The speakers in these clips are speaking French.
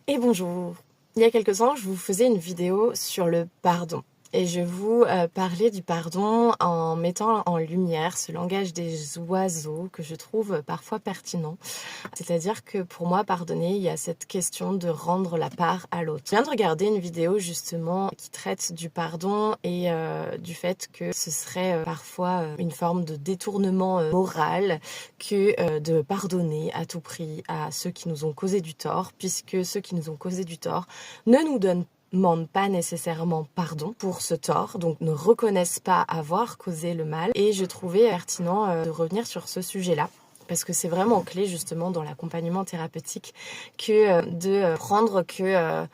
Et bonjour. Il y a quelques temps, je vous faisais une vidéo sur le pardon. Et je vous parlais du pardon en mettant en lumière ce langage des oiseaux que je trouve parfois pertinent. C'est-à-dire que pour moi, pardonner, il y a cette question de rendre la part à l'autre. Je viens de regarder une vidéo justement qui traite du pardon et du fait que ce serait parfois une forme de détournement moral que de pardonner à tout prix à ceux qui nous ont causé du tort, puisque ceux qui nous ont causé du tort ne nous demandent pas nécessairement pardon pour ce tort, donc ne reconnaissent pas avoir causé le mal. Et je trouvais pertinent de revenir sur ce sujet-là, parce que c'est vraiment clé justement dans l'accompagnement thérapeutique que de prendre que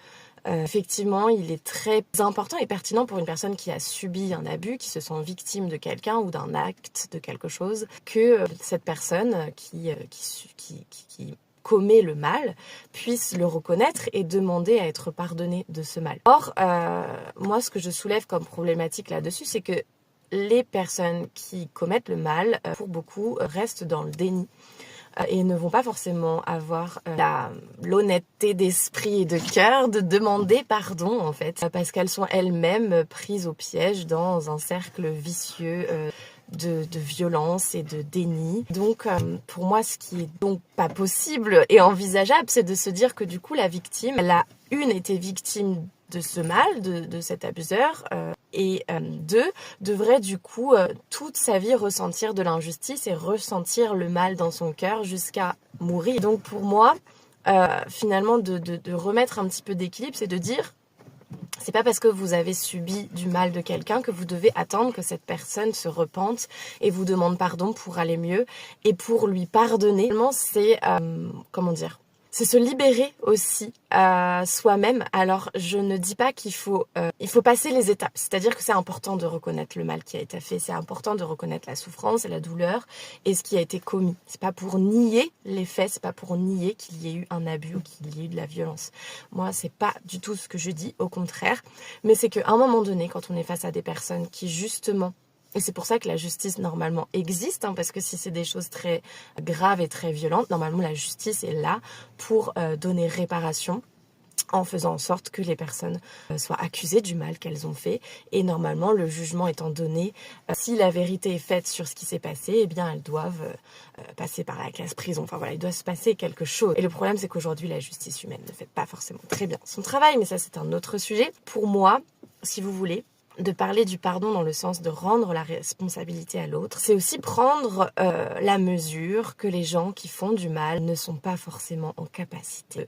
effectivement il est très important et pertinent pour une personne qui a subi un abus, qui se sent victime de quelqu'un ou d'un acte de quelque chose, que cette personne qui commet le mal puisse le reconnaître et demander à être pardonné de ce mal. Or, moi ce que je soulève comme problématique là-dessus, c'est que les personnes qui commettent le mal, pour beaucoup, restent dans le déni et ne vont pas forcément avoir l'honnêteté d'esprit et de cœur de demander pardon, en fait, parce qu'elles sont elles-mêmes prises au piège dans un cercle vicieux de violence et de déni. Donc, pour moi, ce qui est donc pas possible et envisageable, c'est de se dire que du coup, la victime, elle a été victime de ce mal, de cet abuseur, et deux, devrait du coup toute sa vie ressentir de l'injustice et ressentir le mal dans son cœur jusqu'à mourir. Donc pour moi, finalement, de remettre un petit peu d'équilibre, c'est de dire, c'est pas parce que vous avez subi du mal de quelqu'un que vous devez attendre que cette personne se repente et vous demande pardon pour aller mieux et pour lui pardonner. C'est, comment dire, c'est se libérer aussi soi-même. Alors, je ne dis pas qu'il faut passer les étapes. C'est-à-dire que c'est important de reconnaître le mal qui a été fait. C'est important de reconnaître la souffrance et la douleur et ce qui a été commis. C'est pas pour nier les faits, c'est pas pour nier qu'il y ait eu un abus ou qu'il y ait eu de la violence. Moi, c'est pas du tout ce que je dis, au contraire. Mais c'est qu'à un moment donné, quand on est face à des personnes qui justement, et c'est pour ça que la justice, normalement, existe, parce que si c'est des choses très graves et très violentes, normalement, la justice est là pour donner réparation en faisant en sorte que les personnes soient accusées du mal qu'elles ont fait. Et normalement, le jugement étant donné, si la vérité est faite sur ce qui s'est passé, eh bien, elles doivent passer par la case prison. Enfin voilà, il doit se passer quelque chose. Et le problème, c'est qu'aujourd'hui, la justice humaine ne fait pas forcément très bien son travail, mais ça, c'est un autre sujet. Pour moi, si vous voulez, de parler du pardon dans le sens de rendre la responsabilité à l'autre, c'est aussi prendre la mesure que les gens qui font du mal ne sont pas forcément en capacité